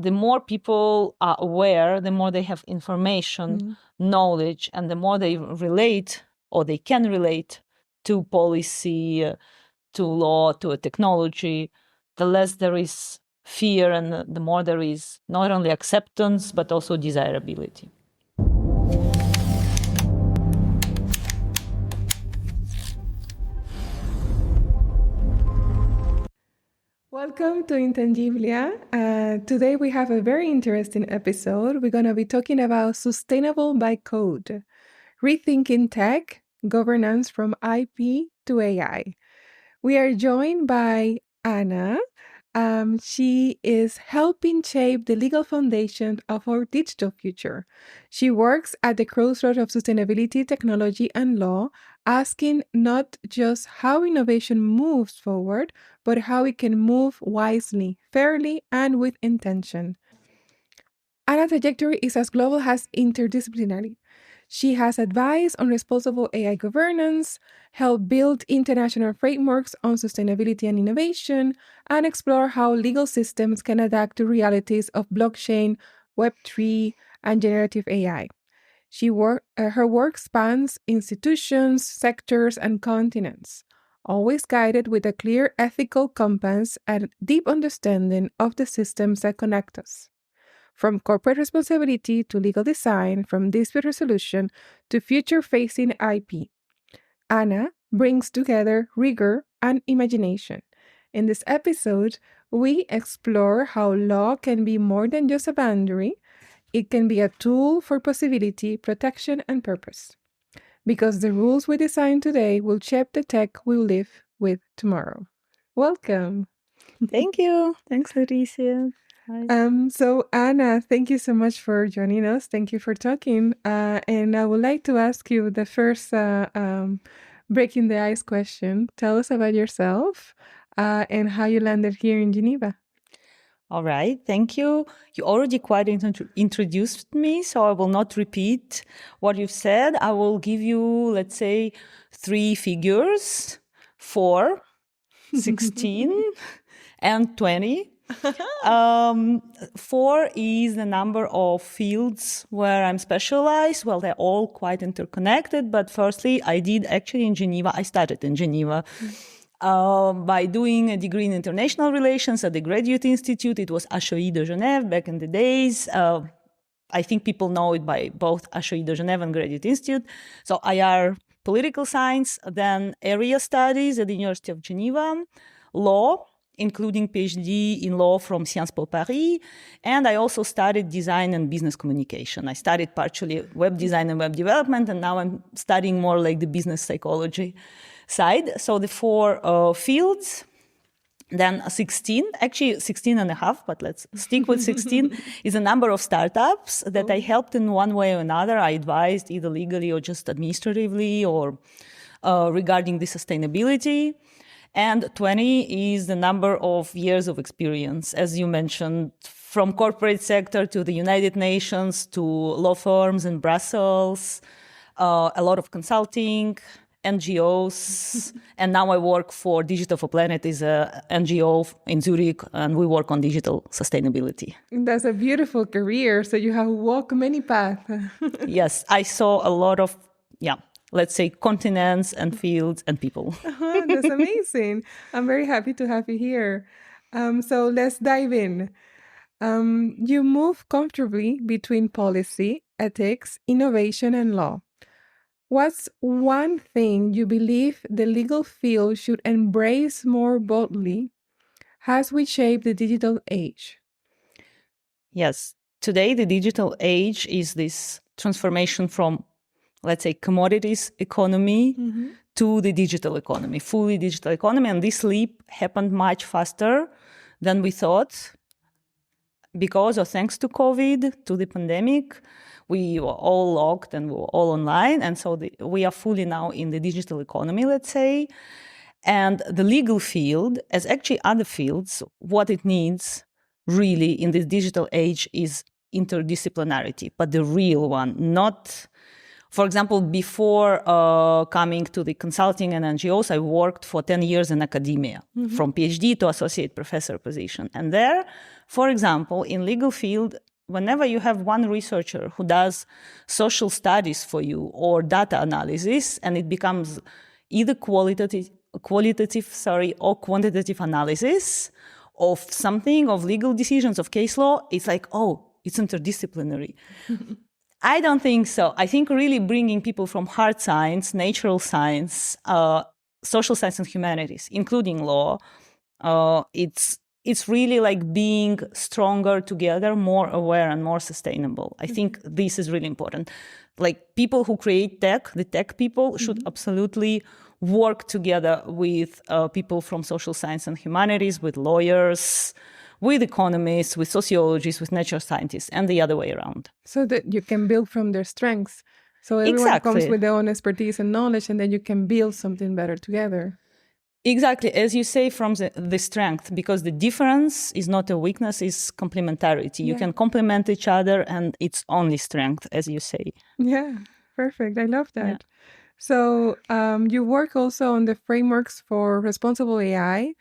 the more people are aware, the more they have information, knowledge, and the more they relate or they can relate to policy, to law, to a technology, the less there is fear and the more there is not only acceptance, but also desirability. Welcome to Intangiblia. Today we have a very interesting episode. We're going to be talking about sustainable by code, rethinking tech, governance from IP to AI. We are joined by Anna. She is helping shape the legal foundation of our digital future. She works at the crossroads of sustainability, technology, and law, asking not just how innovation moves forward, but how it can move wisely, fairly, and with intention. Anna's trajectory is as global as interdisciplinary. She has advised on responsible AI governance, helped build international frameworks on sustainability and innovation, and explore how legal systems can adapt to realities of blockchain, Web3, and generative AI. Her work spans institutions, sectors, and continents, always guided with a clear ethical compass and deep understanding of the systems that connect us. From corporate responsibility to legal design, from dispute resolution to future-facing IP, Anna brings together rigor and imagination. In this episode, we explore how law can be more than just a boundary. It can be a tool for possibility, protection, and purpose. Because the rules we design today will shape the tech we'll live with tomorrow. Welcome. Thank you. Thanks, Laetitia. So Anna, thank you so much for joining us. Thank you for talking. And I would like to ask you the first breaking the ice question. Tell us about yourself and how you landed here in Geneva. All right, thank you. You already quite introduced me, so I will not repeat what you've said. I will give you, let's say, 3 figures, 4, 16, and 20. 4 is the number of fields where I'm specialized. Well, they're all quite interconnected, but firstly, I started in Geneva. By doing a degree in international relations at the Graduate Institute. It was HEI de Genève back in the days. I think people know it by both HEI de Genève and Graduate Institute. So IR political science, then area studies at the University of Geneva, law, including PhD in law from Sciences Po Paris. And I also studied design and business communication. I studied partially web design and web development, and now I'm studying more like the business psychology side. So the 4 fields, then 16 and a half, but let's stick with 16, is a number of startups that I helped in one way or another. I advised either legally or just administratively or regarding the sustainability. And 20 is the number of years of experience, as you mentioned, from corporate sector to the United Nations to law firms in Brussels, a lot of consulting, NGOs, and now I work for Digital for Planet, is a NGO in Zurich, and we work on digital sustainability. That's a beautiful career. So you have walked many paths. Yes, I saw a lot of, let's say, continents and fields and people. That's amazing. I'm very happy to have you here. So let's dive in. You move comfortably between policy, ethics, innovation, and law. What's one thing you believe the legal field should embrace more boldly as we shape the digital age? Yes. Today, the digital age is this transformation from, let's say, commodities economy to the digital economy, fully digital economy. And this leap happened much faster than we thought because or thanks to COVID, to the pandemic. We were all locked and we were all online. And so we are fully now in the digital economy, let's say. And the legal field, as actually other fields, what it needs really in this digital age is interdisciplinarity, but the real one, not... For example, before coming to the consulting and NGOs, I worked for 10 years in academia, from PhD to associate professor position. And there, For example, in legal field, whenever you have one researcher who does social studies for you or data analysis, and it becomes either qualitative or quantitative analysis of something, of legal decisions, of case law, it's like, oh, it's interdisciplinary. I don't think so. I think really bringing people from hard science, natural science, social science and humanities, including law, it's really like being stronger together, more aware and more sustainable. I think this is really important. Like people who create tech, the tech people should absolutely work together with people from social science and humanities, with lawyers, with economists, with sociologists, with natural scientists, and the other way around. So that you can build from their strengths. So everyone comes with their own expertise and knowledge, and then you can build something better together. Exactly, as you say, from the strength, because the difference is not a weakness, it's complementarity. You can complement each other, and it's only strength, as you say. Yeah, perfect. I love that. Yeah. So you work also on the frameworks for responsible AI,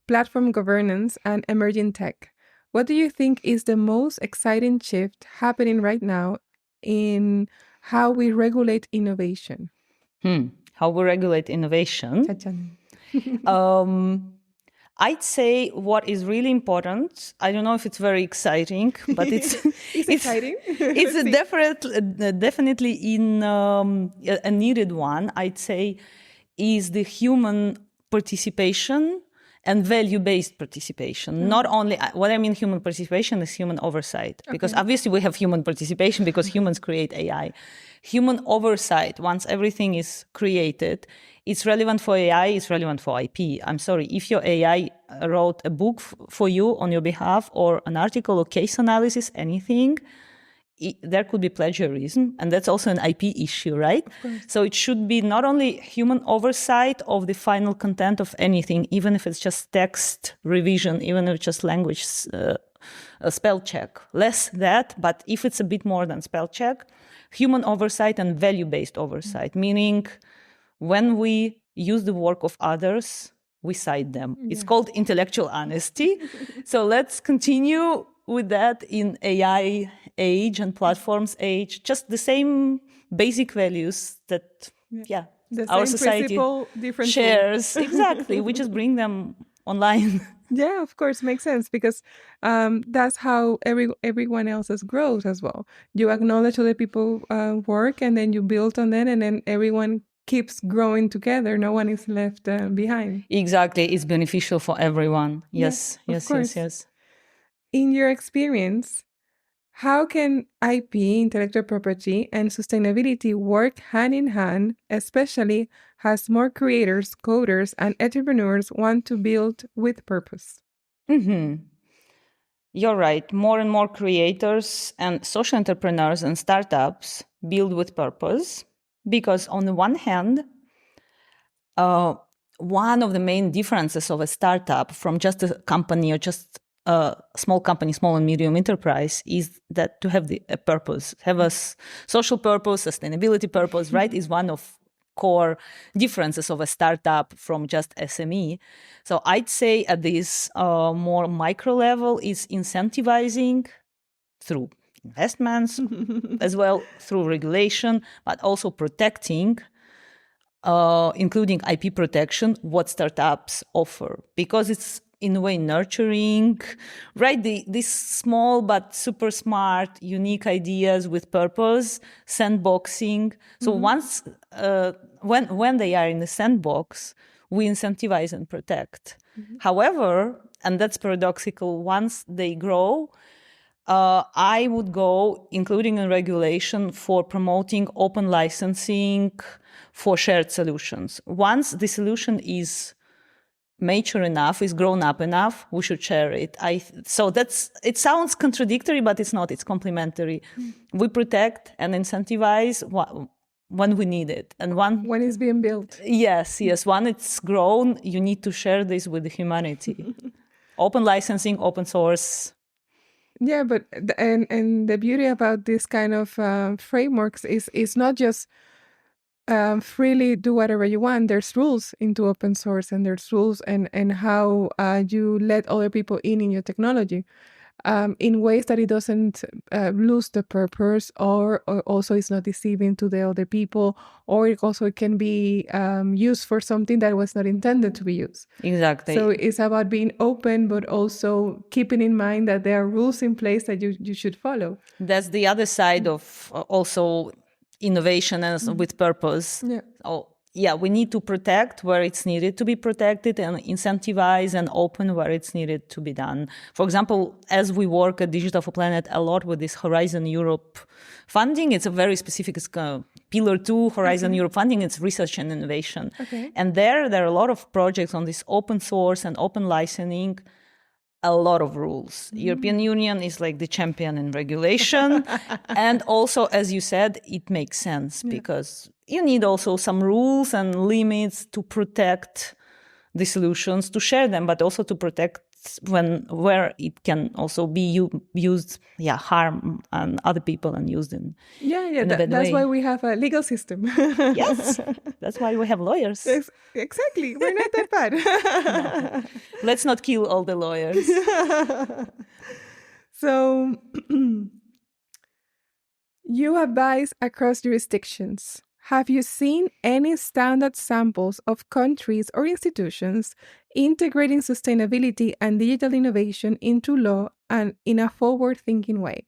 platform governance, and emerging tech. What do you think is the most exciting shift happening right now in how we regulate innovation? How we regulate innovation? I'd say what is really important, I don't know if it's very exciting, but it's exciting. It's definitely in a needed one, I'd say, is the human participation and value-based participation. Not only, what I mean human participation is human oversight, because obviously we have human participation because humans create AI. Human oversight, once everything is created, it's relevant for AI, it's relevant for IP. I'm sorry, if your AI wrote a book for you on your behalf, or an article or case analysis, anything, there could be plagiarism, and that's also an IP issue, right? So it should be not only human oversight of the final content of anything, even if it's just text revision, even if it's just language spell check. Less that, but if it's a bit more than spell check, human oversight and value-based oversight, meaning when we use the work of others, we cite them. It's called intellectual honesty. So let's continue with that in AI age and platforms age, just the same basic values that, our society shares. Exactly, we just bring them online. Yeah, of course, makes sense, because that's how everyone else's grows as well. You acknowledge other people's work, and then you build on that, and then everyone keeps growing together. No one is left behind. Exactly, it's beneficial for everyone. Yes. In your experience, how can IP, intellectual property, and sustainability work hand in hand, especially as more creators, coders, and entrepreneurs want to build with purpose? You're right. More and more creators and social entrepreneurs and startups build with purpose, because on the one hand, one of the main differences of a startup from just a company or just a small company, small and medium enterprise, is that to have a purpose, have a social purpose, sustainability purpose, right, is one of core differences of a startup from just SME. So I'd say at this more micro level is incentivizing through investments, as well through regulation, but also protecting, including IP protection, what startups offer, because it's in a way nurturing, right? These small but super smart, unique ideas with purpose, sandboxing. So once, when they are in the sandbox, we incentivize and protect. However, and that's paradoxical, once they grow, I would go, including in regulation, for promoting open licensing for shared solutions. Once the solution is mature enough, is grown up enough, we should share it. So it sounds contradictory, but it's not. It's complementary. We protect and incentivize when we need it, and when it's being built. Yes. When it's grown, you need to share this with the humanity. Open licensing, open source. Yeah, but and the beauty about this kind of frameworks is not just freely do whatever you want. There's rules into open source, and there's rules and how you let other people in your technology. in ways that it doesn't lose the purpose, or also it's not deceiving to the other people, or it also can be used for something that was not intended to be used. Exactly. So it's about being open, but also keeping in mind that there are rules in place that you should follow. That's the other side of also innovation and with purpose. Yeah. Oh, yeah, we need to protect where it's needed to be protected and incentivize and open where it's needed to be done. For example, as we work at Digital for Planet a lot with this Horizon Europe funding, it's a very specific Pillar 2 Horizon Europe funding. It's research and innovation. Okay. And there are a lot of projects on this open source and open licensing, a lot of rules. European Union is like the champion in regulation. And also, as you said, it makes sense because you need also some rules and limits to protect the solutions, to share them, but also to protect where it can also be used, harm on other people and used in a bad that's way. why we have a legal system. Yes, that's why we have lawyers. Exactly, we're not that bad. No. Let's not kill all the lawyers. So you advise across jurisdictions. Have you seen any standard samples of countries or institutions integrating sustainability and digital innovation into law and in a forward-thinking way?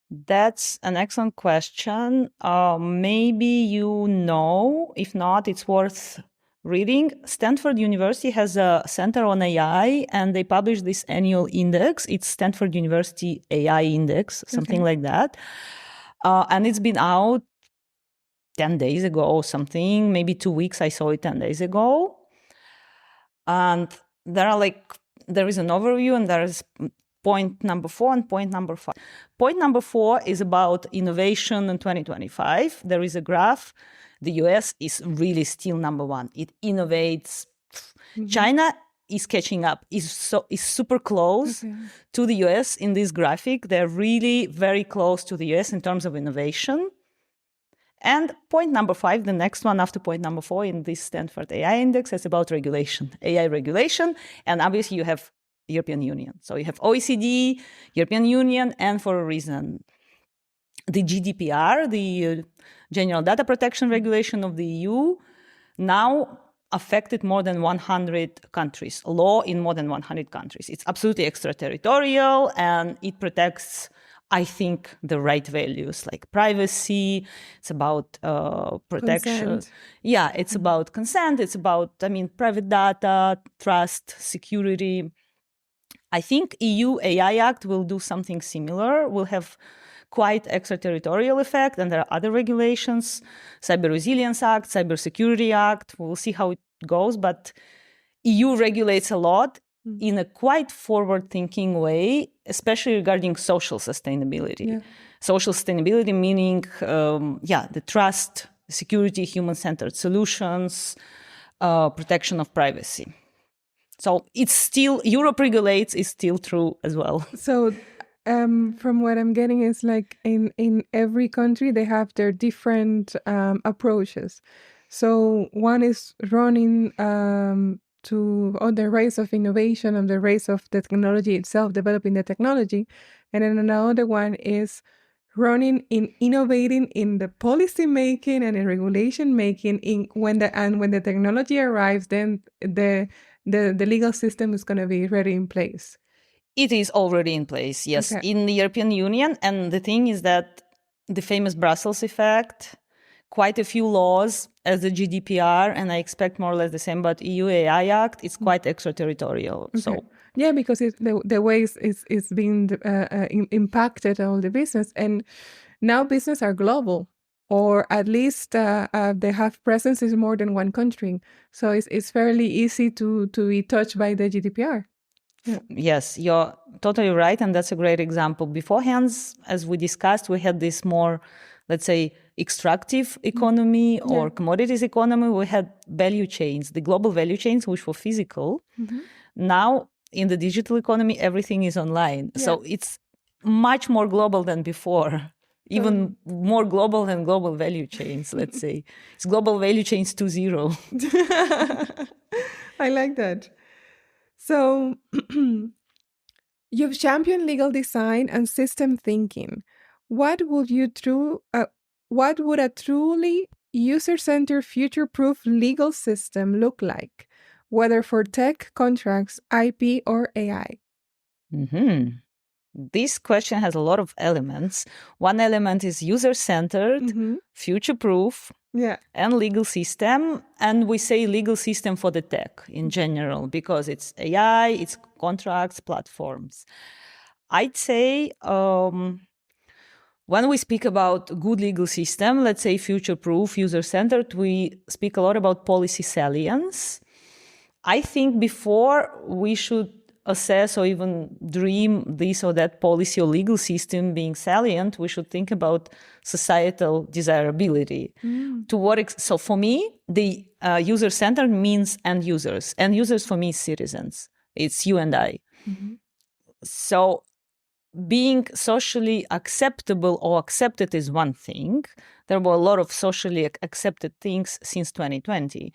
That's an excellent question. Maybe you know, if not, it's worth reading. Stanford University has a center on AI, and they publish this annual index. It's Stanford University AI Index, something like that. And it's been out 10 days ago or something, maybe 2 weeks. I saw it 10 days ago. And there is an overview, and there is point number 4 and point number 5. Point number 4 is about innovation in 2025. There is a graph. The US is really still number 1. It innovates. China is catching up, is super close to the US in this graphic. They're really very close to the US in terms of innovation. And point number 5, the next one after point number 4 in this Stanford AI Index, is about regulation, AI regulation. And obviously you have European Union. So you have OECD, European Union, and for a reason, the GDPR, the General Data Protection Regulation of the EU, now affected more than 100 countries, law in more than 100 countries. It's absolutely extraterritorial, and it protects, I think, the right values like privacy. It's about protection. Consent. Yeah, it's about consent. It's about, private data, trust, security. I think EU AI Act will do something similar. Will have quite extraterritorial effect, and there are other regulations, Cyber Resilience Act, Cyber Security Act. We'll see how it goes, but EU regulates a lot in a quite forward-thinking way, especially regarding social sustainability. Yeah. Social sustainability meaning, the trust, security, human-centered solutions, protection of privacy. So it's still, Europe regulates is still true as well. So from what I'm getting is like in every country, they have their different approaches. So one is running on the race of innovation, on the race of the technology itself, developing the technology. And then another one is running in innovating in the policy making and in regulation making. When the technology arrives, then the legal system is going to be ready in place. It is already in place, yes, in the European Union. And the thing is that the famous Brussels effect, quite a few laws as the GDPR, and I expect more or less the same, but EU AI Act, it's quite extraterritorial. Okay. So yeah, because the way it's being impacted all the business. And now business are global, or at least they have presence in more than one country. So it's fairly easy to be touched by the GDPR. Yeah. Yes, you're totally right. And that's a great example. Beforehand, as we discussed, we had this more, let's say, extractive economy or commodities economy. We had value chains, the global value chains, which were physical. Now, in the digital economy, everything is online. Yeah. So it's much more global than before. Even more global than global value chains, let's say. It's global value chains 2.0. I like that. So You've championed legal design and system thinking. What would what would a truly user-centered, future-proof legal system look like, whether for tech, contracts, IP, or AI? Mm-hmm. This question has a lot of elements. One element is user-centered, future-proof, and legal system. And we say legal system for the tech in general, because it's AI, it's contracts, platforms. I'd say when we speak about good legal system, let's say future-proof, user-centered, we speak a lot about policy salience. I think before we should assess or even dream this or that policy or legal system being salient, we should think about societal desirability. So for me, the user-centered means end users. End users for me is citizens. It's you and I. So being socially acceptable or accepted is one thing. There were a lot of socially accepted things since 2020,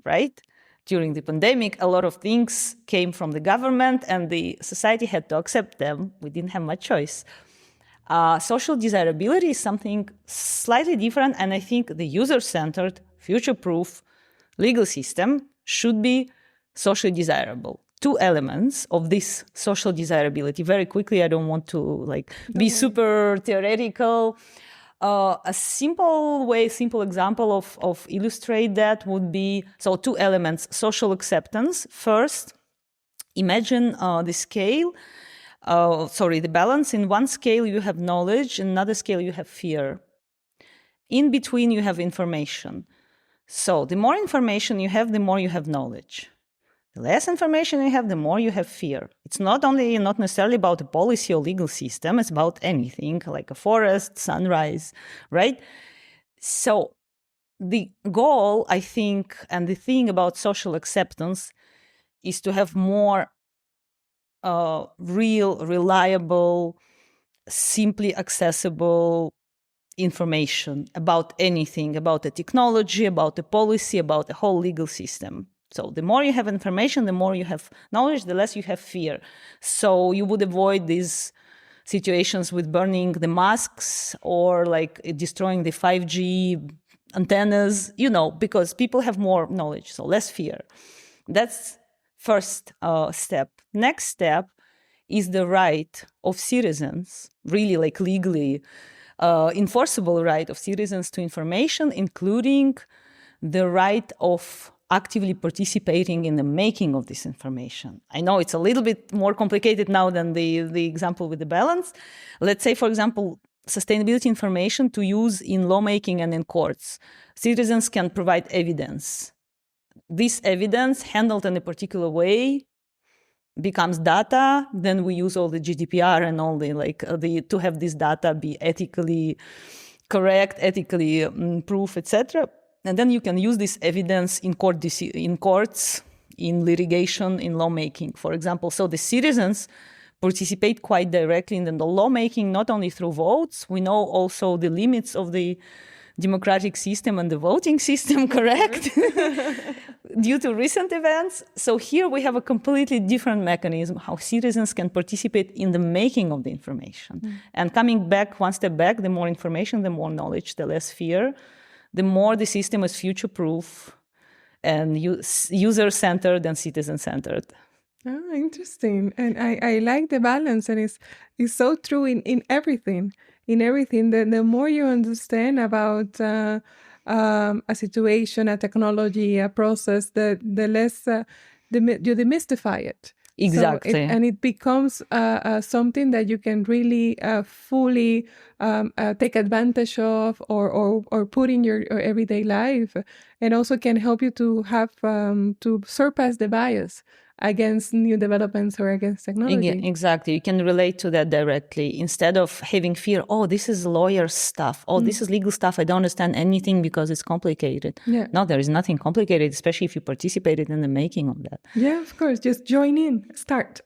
right? During the pandemic, a lot of things came from the government and the society had to accept them. We didn't have much choice. Social desirability is something slightly different, and I think the user-centered, future-proof legal system should be socially desirable. Two elements of this social desirability. Very quickly, I don't want to be super theoretical. A simple example of illustrate that would be, so two elements, social acceptance. First, imagine the balance. In one scale, you have knowledge, in another scale, you have fear. In between, you have information. So the more information you have, the more you have knowledge. The less information you have, the more you have fear. It's not necessarily about a policy or legal system, it's about anything, like a forest, sunrise, right? So the goal, I think, and the thing about social acceptance is to have more real, reliable, simply accessible information about anything, about the technology, about the policy, about the whole legal system. So the more you have information, the more you have knowledge, the less you have fear. So you would avoid these situations with burning the masks or destroying the 5G antennas, because people have more knowledge, so less fear. That's first step. Next step is the right of citizens, really legally enforceable right of citizens to information, including the right of actively participating in the making of this information. I know it's a little bit more complicated now than the example with the balance. Let's say, for example, sustainability information to use in lawmaking and in courts. Citizens can provide evidence. This evidence, handled in a particular way, becomes data. Then we use all the GDPR and all to have this data be ethically correct, ethically proof, etc. And then you can use this evidence in courts, in litigation, in lawmaking, for example. So the citizens participate quite directly in the lawmaking, not only through votes. We know also the limits of the democratic system and the voting system, correct? Due to recent events. So here we have a completely different mechanism, how citizens can participate in the making of the information. And coming back, one step back, the more information, the more knowledge, the less fear, the more the system is future-proof and user-centered and citizen-centered. Oh, interesting. And I like the balance, and it's so true in everything. In everything, the more you understand about a situation, a technology, a process, the less you demystify it. Exactly. So and it becomes something that you can really fully take advantage of or put in your everyday life, and also can help you to have to surpass the bias against new developments or against technology. Exactly. You can relate to that directly. Instead of having fear, oh, this is lawyer stuff. Oh, this is legal stuff. I don't understand anything because it's complicated. Yeah. No, there is nothing complicated, especially if you participated in the making of that. Yeah, of course. Just join in. Start.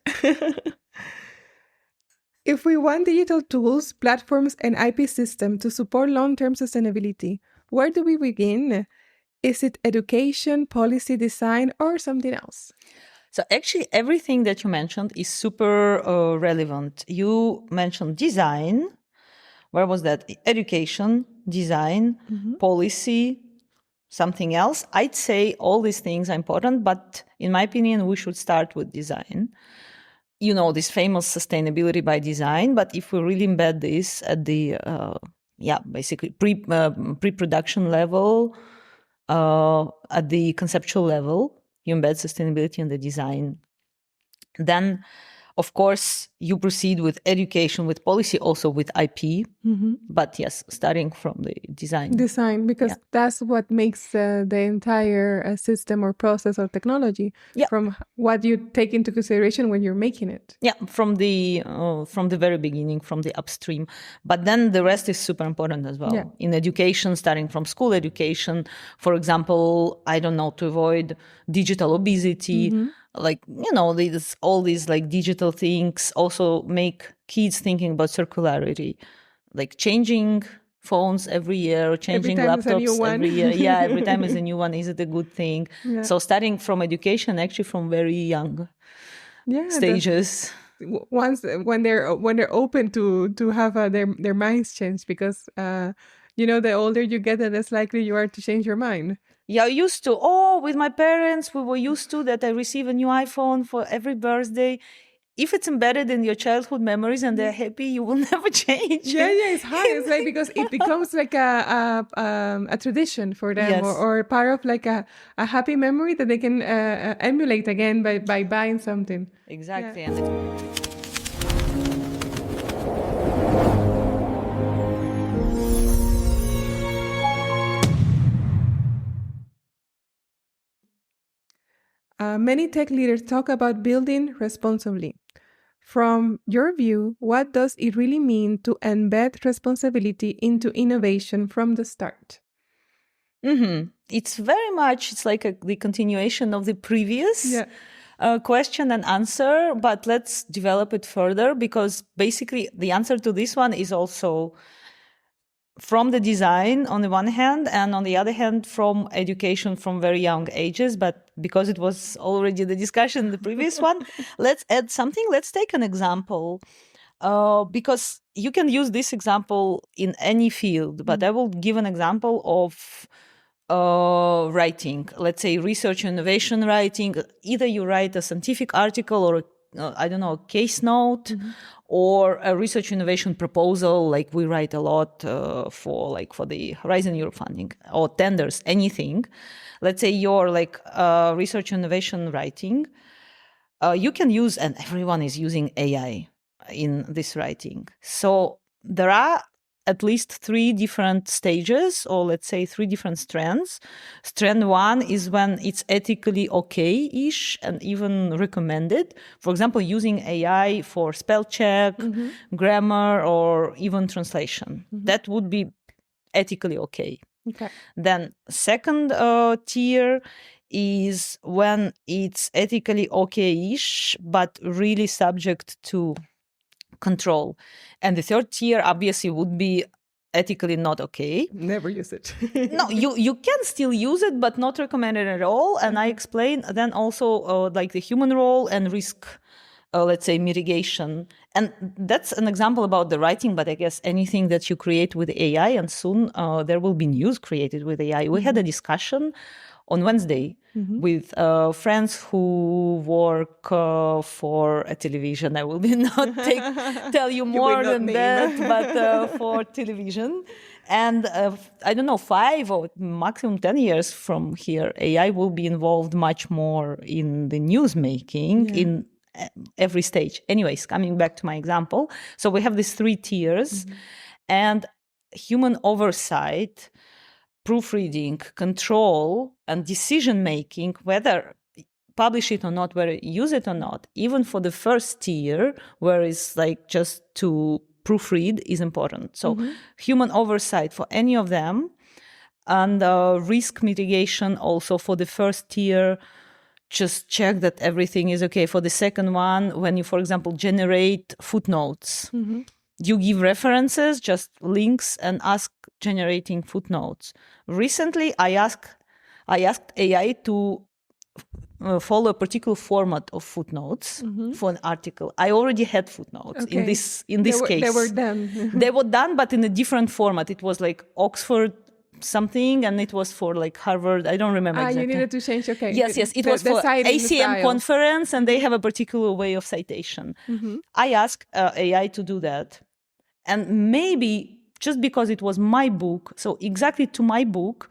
If we want digital tools, platforms, and IP system to support long-term sustainability, where do we begin? Is it education, policy design, or something else? So actually, everything that you mentioned is super relevant. You mentioned design. Where was that? Education, design, policy, something else. I'd say all these things are important, but in my opinion, we should start with design. You know, this famous sustainability by design, but if we really embed this at the, basically pre-production level, at the conceptual level, you embed sustainability in the design. Then, of course, you proceed with education, with policy, also with IP. But yes, starting from the design. Design, because that's what makes the entire system or process or technology from what you take into consideration when you're making it. Yeah, from the very beginning, from the upstream. But then the rest is super important as well. Yeah. In education, starting from school education, for example, I don't know, to avoid digital obesity, like, you know, all these like digital things also make kids thinking about circularity, like changing phones every year, changing laptops every year. Yeah, every time is a new one. Is it a good thing? Yeah. So starting from education, actually from very young stages. Once when they're open to have their minds changed, because you know, the older you get, the less likely you are to change your mind. Yeah, I used to. With my parents, we were used to that I receive a new iPhone for every birthday. If it's embedded in your childhood memories and they're happy, you will never change. Yeah, it's hard. It's like, because it becomes like a tradition for them, or part of like a happy memory that they can emulate again by buying something. Exactly. Yeah. Many tech leaders talk about building responsibly. From your view, what does it really mean to embed responsibility into innovation from the start? It's very much, it's like the continuation of the previous question and answer, but let's develop it further, because basically the answer to this one is also from the design on the one hand, and on the other hand, from education from very young ages. But because it was already the discussion in the previous one, let's add something. Let's take an example, because you can use this example in any field, but I will give an example of writing. Let's say research and innovation writing. Either you write a scientific article or a case note, or a research innovation proposal, like we write a lot for the Horizon Europe funding, or tenders, anything. Let's say you're like research innovation writing. You can use, and everyone is using AI in this writing. So there are at least 3 different stages, or let's say 3 different strands. Strand 1 is when it's ethically okay-ish and even recommended. For example, using AI for spell check, grammar, or even translation. That would be ethically okay. Then second tier is when it's ethically okay-ish, but really subject to control. And the third tier obviously would be ethically not okay. Never use it. No, you can still use it, but not recommended at all. And I explain then also like the human role and risk, let's say, mitigation. And that's an example about the writing, but I guess anything that you create with AI, and soon there will be news created with AI. We had a discussion on Wednesday with friends who work for a television. I will not tell you more than that, but for television. And I don't know, 5 or maximum 10 years from here, AI will be involved much more in the news making in every stage. Anyways, coming back to my example. So we have these 3 tiers, and human oversight, proofreading, control, and decision-making, whether publish it or not, whether use it or not, even for the first tier, where it's like just to proofread, is important. So human oversight for any of them, and risk mitigation also for the first tier. Just check that everything is okay. For the second one, when you, for example, generate footnotes, you give references, just links, and ask generating footnotes. Recently, I asked AI to follow a particular format of footnotes for an article. I already had footnotes in this case. They were done. They were done, but in a different format. It was like Oxford something, and it was for like Harvard. I don't remember exactly. You needed to change. Okay. Yes. It was for ACM conference, and they have a particular way of citation. I asked AI to do that, and maybe just because it was my book, so exactly to my book.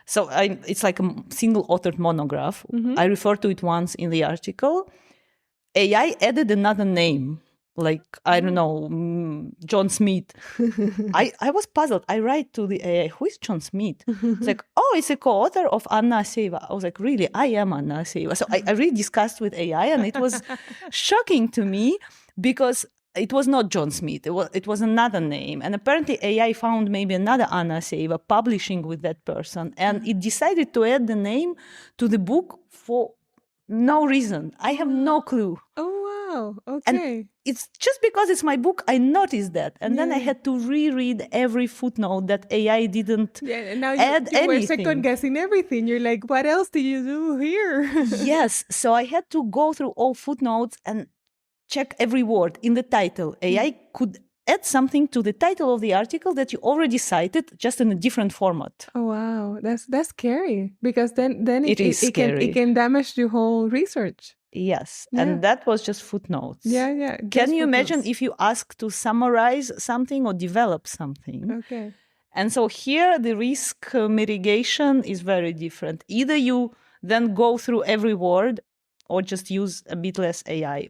So it's like a single authored monograph. I refer to it once in the article. AI added another name, like, I don't know, John Smith. I was puzzled. I write to the AI, who is John Smith? It's like, oh, it's a co-author of Anna Aseeva. I was like, really? I am Anna Aseeva. So I really discussed with AI, and it was shocking to me because it was not John Smith. It was another name. And apparently AI found maybe another Anna Aseeva publishing with that person. And it decided to add the name to the book for no reason. I have no clue. Oh, wow. Okay. And it's just because it's my book, I noticed that. And then I had to reread every footnote that AI didn't and now add you anything. were second guessing everything. You're like, what else did you do here? Yes. So I had to go through all footnotes and check every word in the title. AI could add something to the title of the article that you already cited, just in a different format. Oh wow, that's scary, because then it can damage the whole research. Yes, and that was just footnotes. Yeah. Can you imagine if you ask to summarize something or develop something? Okay. And so here the risk mitigation is very different. Either you then go through every word, or just use a bit less AI.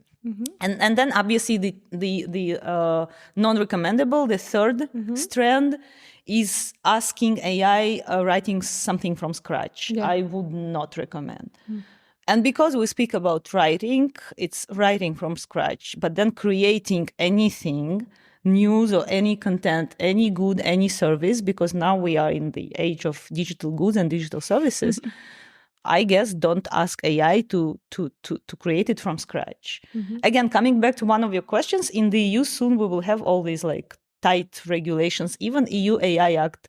And then obviously the non-recommendable, the third strand, is asking AI writing something from scratch. I would not recommend. And because we speak about writing, it's writing from scratch, but then creating anything, news or any content, any good, any service, because now we are in the age of digital goods and digital services. I guess don't ask AI to create it from scratch. Again, coming back to one of your questions, in the EU soon we will have all these like tight regulations. Even EU AI Act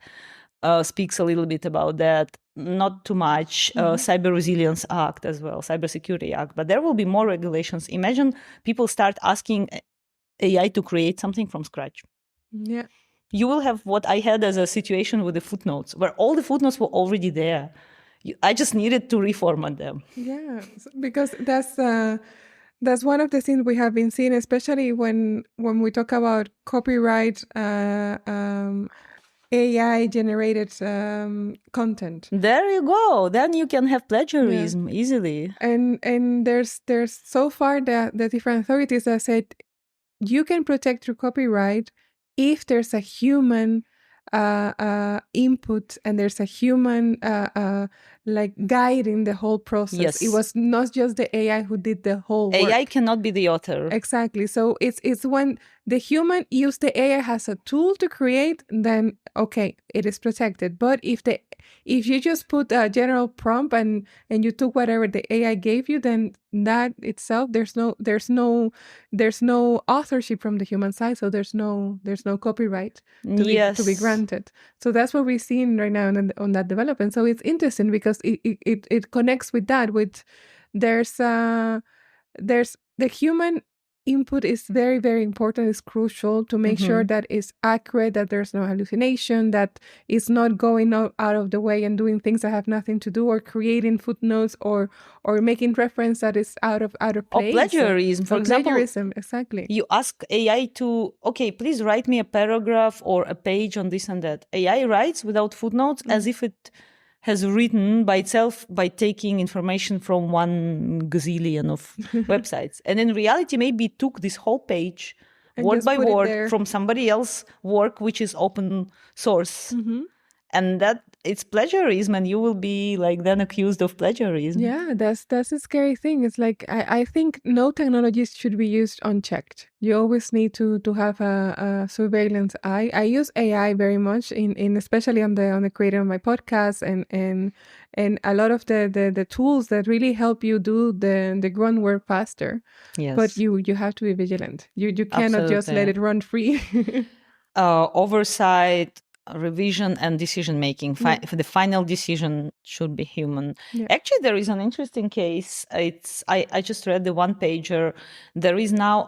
speaks a little bit about that. Not too much. Cyber Resilience Act as well, Cybersecurity Act. But there will be more regulations. Imagine people start asking AI to create something from scratch. Yeah. You will have what I had as a situation with the footnotes, where all the footnotes were already there. I just needed to reformat them. Yeah, because that's one of the things we have been seeing, especially when we talk about copyright, AI generated content. There you go. Then you can have plagiarism easily. And there's so far the different authorities that said you can protect your copyright if there's a human input and there's a human like guiding the whole process. Yes. It was not just the AI who did the whole work. AI cannot be the author. Exactly. So it's when the human used the AI as a tool to create, then okay, it is protected. But if you just put a general prompt and you took whatever the AI gave you, then that itself there's no authorship from the human side, so there's no copyright to be granted. So that's what we're seeing right now on that development. So it's interesting because it connects with that. With there's the human input is very, very important. It's crucial to make sure that it's accurate, that there's no hallucination, that it's not going out of the way and doing things that have nothing to do, or creating footnotes or making reference that is out of place. Or plagiarism. For example, plagiarism, exactly. You ask AI to, okay, please write me a paragraph or a page on this and that. AI writes without footnotes as if it has written by itself by taking information from 1 gazillion of websites. And in reality, maybe it took this whole page, and word by word, from somebody else's work, which is open source. And that it's plagiarism, and you will be like then accused of plagiarism. Yeah, that's a scary thing. It's like I think no technologies should be used unchecked. You always need to have a surveillance eye. I use AI very much in especially on the creating of my podcast and a lot of the tools that really help you do the groundwork faster. Yes. But you have to be vigilant. You cannot just let it run free. Oversight, revision and decision making. The final decision should be human. Yeah. Actually, there is an interesting case. I just read the one pager. There is now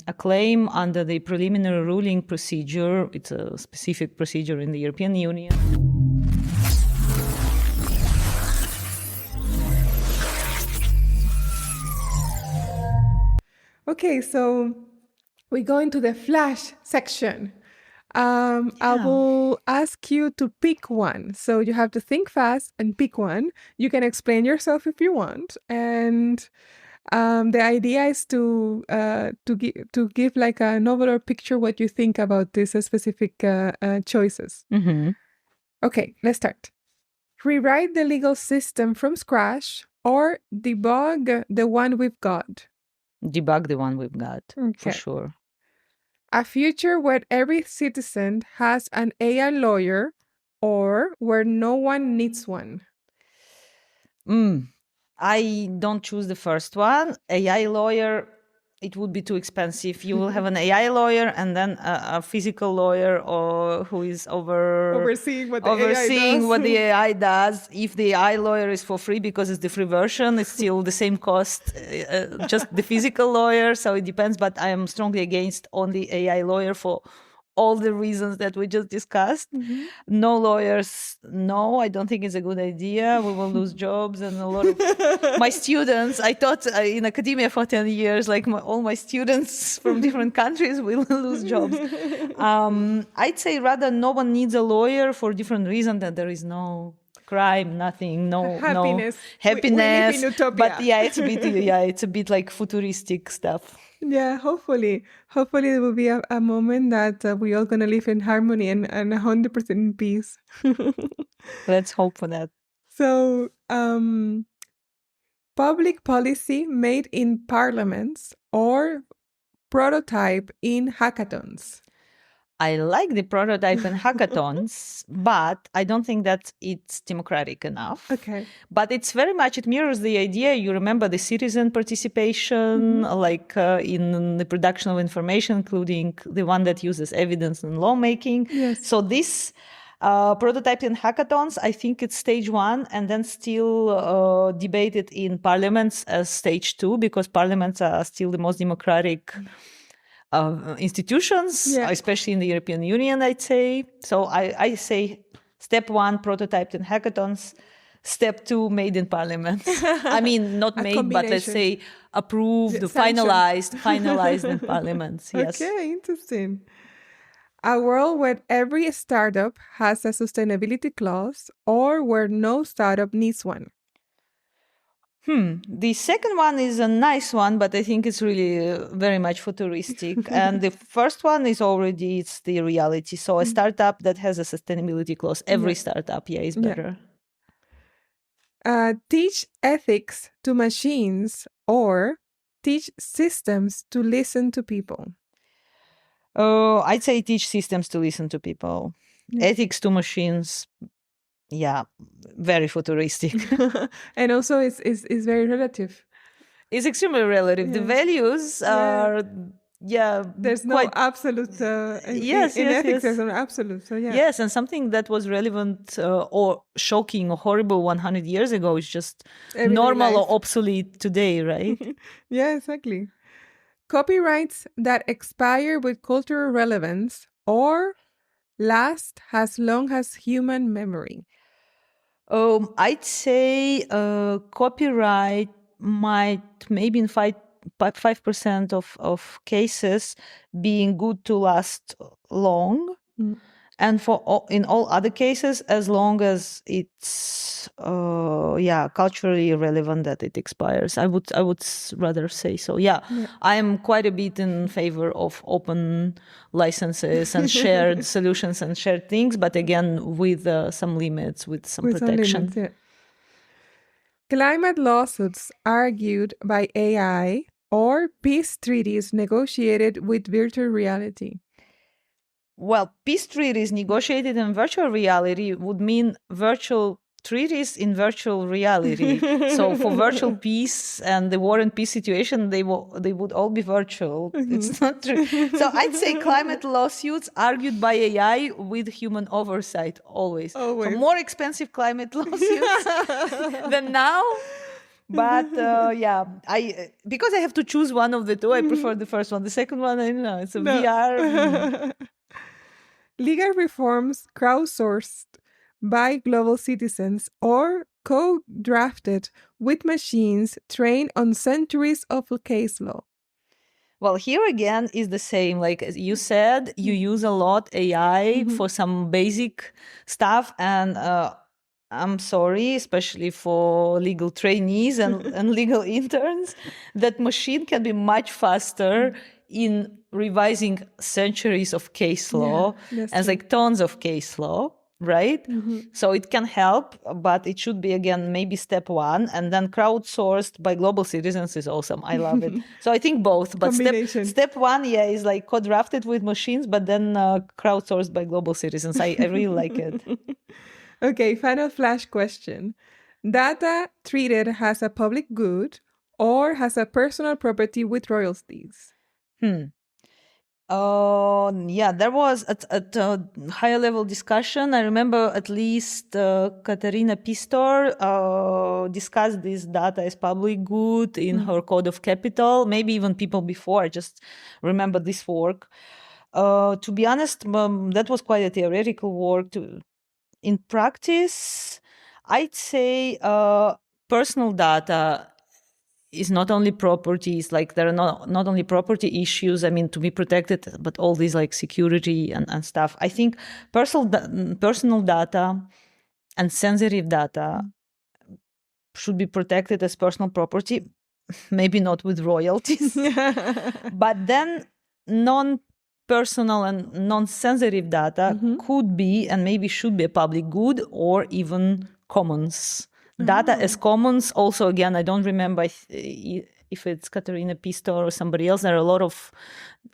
a claim under the preliminary ruling procedure. It's a specific procedure in the European Union. Okay, so we go into the flash section. I will ask you to pick one. So you have to think fast and pick one. You can explain yourself if you want. And the idea is to give like a novel or picture what you think about these specific choices. Mm-hmm. Okay, let's start. Rewrite the legal system from scratch or debug the one we've got. Debug the one we've got, for sure. A future where every citizen has an AI lawyer or where no one needs one. I don't choose the first one. AI lawyer, it would be too expensive. You will have an AI lawyer and then a physical lawyer or who is overseeing what the AI does. If the AI lawyer is for free because it's the free version, it's still the same cost, just the physical lawyer. So it depends. But I am strongly against only AI lawyer for all the reasons that we just discussed. Mm-hmm. No lawyers, no, I don't think it's a good idea. We will lose jobs and a lot of my students. I taught in academia for 10 years, like all my students from different countries will lose jobs. I'd say rather no one needs a lawyer for different reasons, that there is no crime, nothing, happiness. Happiness. We live in utopia. But it's a bit like futuristic stuff. Yeah, hopefully there will be a moment that we all gonna live in harmony and 100% in peace. Let's hope for that. So, public policy made in parliaments or prototype in hackathons. I like the prototype in hackathons, but I don't think that it's democratic enough. Okay. But it's very much, it mirrors the idea. You remember the citizen participation, like in the production of information, including the one that uses evidence in lawmaking. Yes. So this prototype in hackathons, I think it's stage 1, and then still debated in parliaments as stage 2, because parliaments are still the most democratic institutions, especially in the European Union, I'd say. So I say step 1, prototyped in hackathons. Step 2, made in parliament. I mean, not made, but let's say approved, finalized in parliaments. Yes. Okay, interesting. A world where every startup has a sustainability clause or where no startup needs one. The second one is a nice one, but I think it's really very much futuristic. And the first one is it's the reality. So a startup that has a sustainability clause, every startup, is better. Teach ethics to machines or teach systems to listen to people. I'd say teach systems to listen to people. Ethics to machines. Yeah, very futuristic. And also it's very relative. It's extremely relative. The values are, there's no absolute. In ethics, there's no absolute. So Yes, and something that was relevant or shocking or horrible 100 years ago is just everyday normal life. Or obsolete today, right? Yeah, exactly. Copyrights that expire with cultural relevance or last as long as human memory. I'd say copyright might maybe in 5% of cases being good to last long, and in all other cases, as long as it's culturally relevant, that it expires. I would rather say so. I am quite a bit in favor of open licenses and shared solutions and shared things, but again with some limits, with some protection. Some limits, Climate lawsuits argued by AI or peace treaties negotiated with virtual reality. Well, peace treaties negotiated in virtual reality would mean virtual treaties in virtual reality. So for virtual peace and the war and peace situation, they would all be virtual. It's not true. So I'd say climate lawsuits argued by AI with human oversight always. So more expensive climate lawsuits than now. But because I have to choose one of the two, I prefer the first one. The second one, I don't know, it's a VR. Legal reforms crowdsourced by global citizens or co-drafted with machines trained on centuries of case law. Well, here again is the same. Like you said, you use a lot AI for some basic stuff, and I'm sorry, especially for legal trainees and legal interns, that machine can be much faster in revising centuries of case law and like tons of case law, right? So it can help, but it should be, again, maybe step one, and then crowdsourced by global citizens is awesome. I love it. So I think both, but step one, is like co-drafted with machines, but then crowdsourced by global citizens. I really like it. Okay, final flash question. Data treated as a public good or as a personal property with royalties? There was at a higher level discussion. I remember at least Katerina Pistor discussed this data as public good in her Code of Capital, maybe even people before. I just remember this work. To be honest, that was quite a theoretical work. In practice, I'd say personal data is not only properties, like there are not only property issues, I mean, to be protected, but all these like security and stuff. I think personal data and sensitive data should be protected as personal property, maybe not with royalties, but then non-personal and non-sensitive data could be and maybe should be a public good or even commons. Data as commons, also, again, I don't remember if it's Katerina Pistor or somebody else. There are a lot of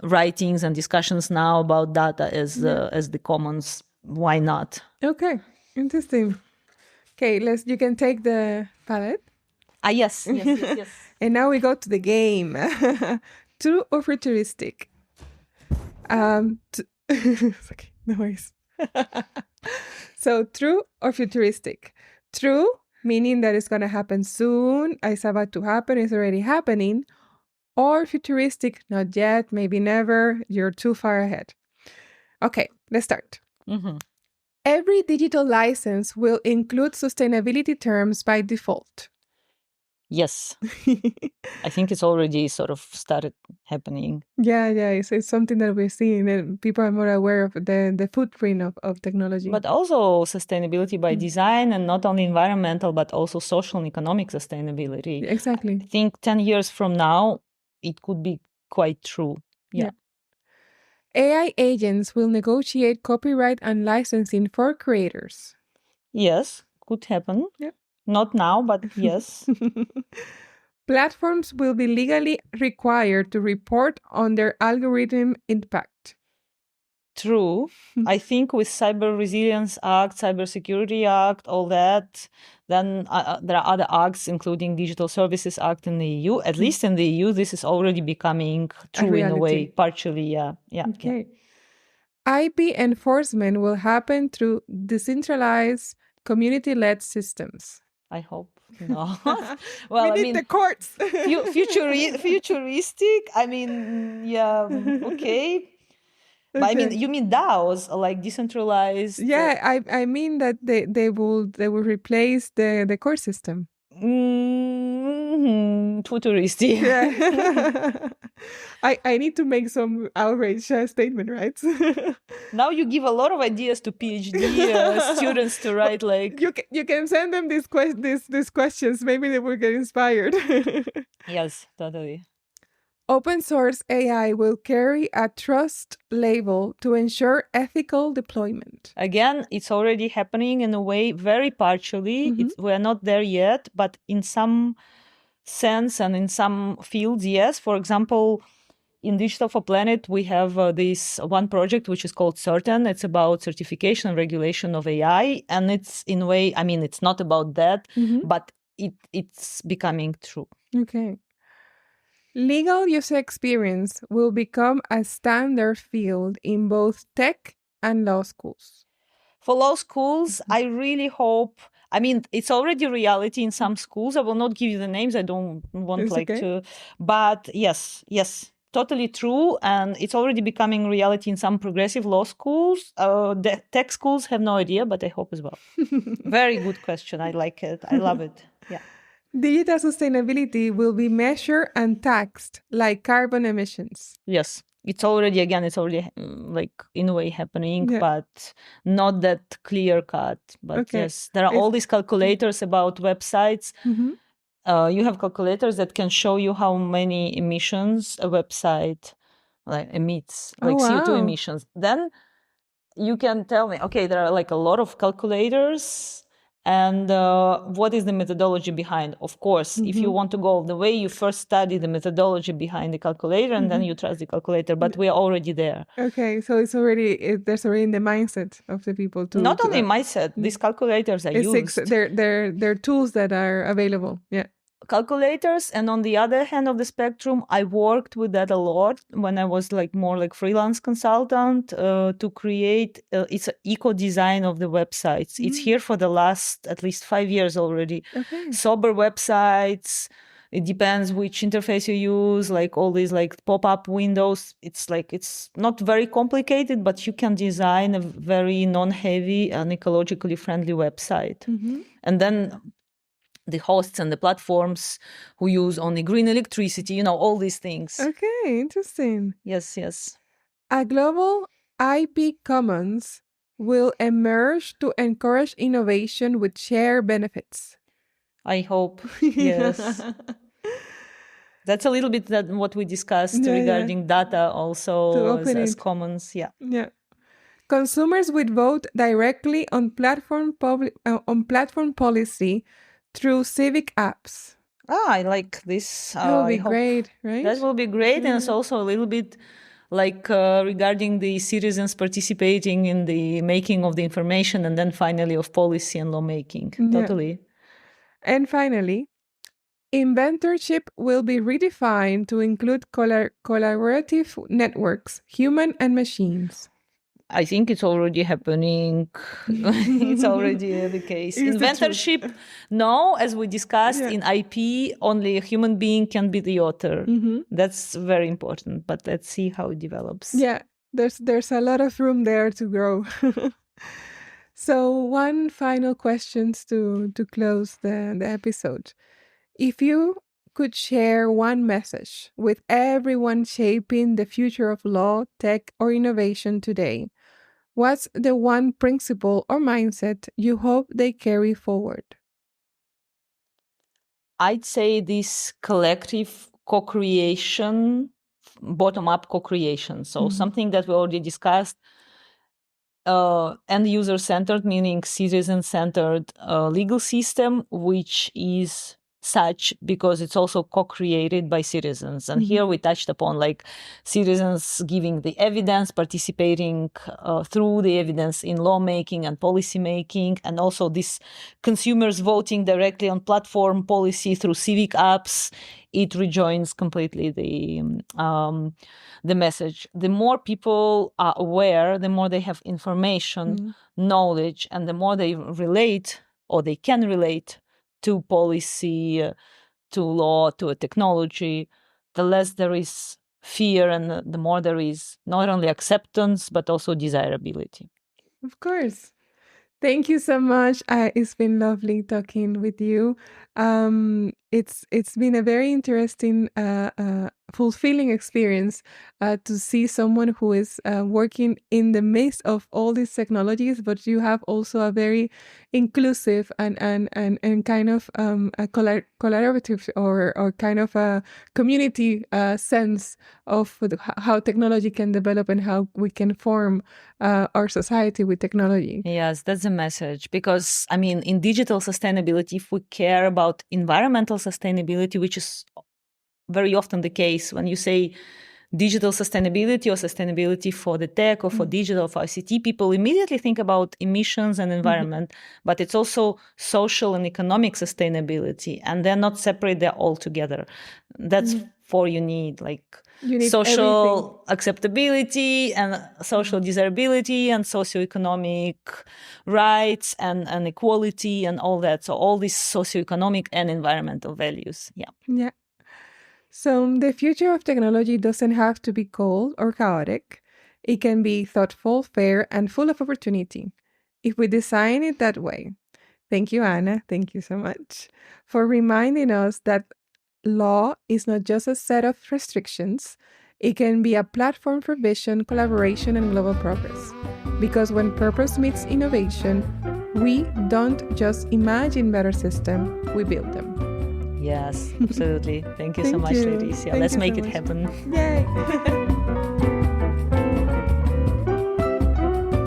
writings and discussions now about data as the commons. Why not? Okay, interesting. Okay, you can take the palette. Yes. And now we go to the game. True or futuristic? Okay, no worries. So, true or futuristic? True, meaning that it's going to happen soon, it's about to happen, it's already happening. Or futuristic, not yet, maybe never, you're too far ahead. Okay, let's start. Every digital license will include sustainability terms by default. Yes. I think it's already sort of started happening. Yeah, it's something that we're seeing, and people are more aware of the footprint of technology. But also sustainability by design, and not only environmental, but also social and economic sustainability. Exactly. I think 10 years from now, it could be quite true. Yeah. AI agents will negotiate copyright and licensing for creators. Yes, could happen. Yeah. Not now, but yes. Platforms will be legally required to report on their algorithm impact. True. I think with Cyber Resilience Act, Cybersecurity Act, all that, then there are other acts, including Digital Services Act in the EU. At least in the EU, this is already becoming true in a way, partially. Yeah. Okay. IP enforcement will happen through decentralized, community-led systems. I hope not. Well, we need the courts. Futuristic. I mean, yeah, okay. But I mean, you mean DAOs, like decentralized? Yeah, I mean that they will replace the court system. Futuristic. Yeah. I need to make some outrage statement, right? Now you give a lot of ideas to PhD students to write like. You can send them these questions. Maybe they will get inspired. Yes, totally. Open source AI will carry a trust label to ensure ethical deployment. Again, it's already happening in a way, very partially. We're not there yet, but in some sense and in some fields, yes. For example, in Digital for Planet, we have this one project which is called Certain. It's about certification and regulation of AI. And it's in a way, I mean, it's not about that, but it's becoming true. Okay. Legal user experience will become a standard field in both tech and law schools. For law schools, I really hope, I mean, it's already reality in some schools. I will not give you the names. I don't want It's okay. to, but yes, totally true. And it's already becoming reality in some progressive law schools. The tech schools have no idea, but I hope as well. Very good question. I like it. I love it. Yeah. Digital sustainability will be measured and taxed like carbon emissions. Yes. It's already like in a way happening, Yeah. but not that clear cut. But Okay. yes, there are all these calculators about websites. You have calculators that can show you how many emissions a website emits, like CO2 emissions. Then you can tell me, okay, there are like a lot of calculators. And what is the methodology behind? Of course, if you want to go the way, you first study the methodology behind the calculator, and then you trust the calculator. But we are already there. Okay, so it's already there's already in the mindset of the people to not only mindset. These calculators are used. They're tools that are available. Yeah. Calculators, and on the other hand of the spectrum, I worked with that a lot when I was like more like freelance consultant to create it's an eco design of the websites. It's here for the last at least 5 years already. Okay. Sober websites. It depends which interface you use, like all these like pop-up windows. It's not very complicated, but you can design a very non-heavy and ecologically friendly website. And then the hosts and the platforms who use only green electricity, all these things. Okay, interesting. Yes. A global IP commons will emerge to encourage innovation with shared benefits. I hope, yes. That's a little bit what we discussed regarding data also as commons. Yeah. Consumers would vote directly on platform policy through civic apps. I like this. That will be great, right? That will be great. And it's also a little bit like regarding the citizens participating in the making of the information and then finally of policy and lawmaking. Totally. And finally, inventorship will be redefined to include collaborative networks, human and machines. I think it's already happening. It's already the case. Inventorship, no, as we discussed in IP, only a human being can be the author. That's very important, but let's see how it develops. Yeah, there's a lot of room there to grow. So one final question to close the episode. If you could share one message with everyone shaping the future of law, tech, or innovation today, what's the one principle or mindset you hope they carry forward? I'd say this collective co-creation, bottom-up co-creation. So something that we already discussed, and user-centered, meaning citizen-centered legal system, which is such because it's also co-created by citizens. And here we touched upon like citizens giving the evidence, participating through the evidence in lawmaking and policy making, and also this consumers voting directly on platform policy through civic apps. It rejoins completely the message. The more people are aware, the more they have information, knowledge, and the more they relate or they can relate to policy, to law, to a technology, the less there is fear and the more there is not only acceptance, but also desirability. Of course. Thank you so much. It's been lovely talking with you. It's been a very interesting, fulfilling experience to see someone who is working in the midst of all these technologies, but you have also a very inclusive and kind of a collaborative or kind of a community sense of how technology can develop and how we can form our society with technology. Yes, that's the message. Because, I mean, in digital sustainability, if we care about environmental sustainability, which is very often the case when you say digital sustainability or sustainability for the tech or for digital, for ICT, people immediately think about emissions and environment, but it's also social and economic sustainability, and they're not separate, they're all together. That's for you need social acceptability and social desirability and socioeconomic rights and equality and all that. So all these socioeconomic and environmental values. Yeah. So the future of technology doesn't have to be cold or chaotic. It can be thoughtful, fair, and full of opportunity if we design it that way. Thank you, Anna. Thank you so much for reminding us that law is not just a set of restrictions. It can be a platform for vision, collaboration, and global progress. Because when purpose meets innovation, we don't just imagine better systems, we build them. Yes, absolutely. Thank you so much, Laetitia. Let's make it happen. Yay!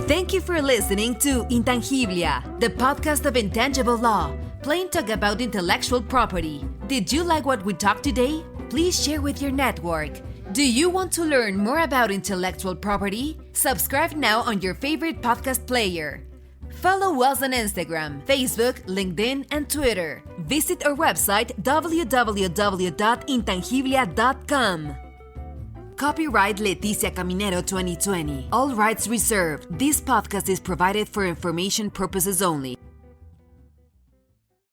Thank you for listening to Intangiblia, the podcast of intangible law. Plain talk about intellectual property. Did you like what we talked today? Please share with your network. Do you want to learn more about intellectual property? Subscribe now on your favorite podcast player. Follow us on Instagram, Facebook, LinkedIn, and Twitter. Visit our website www.intangiblia.com. Copyright Leticia Caminero 2020. All rights reserved. This podcast is provided for information purposes only.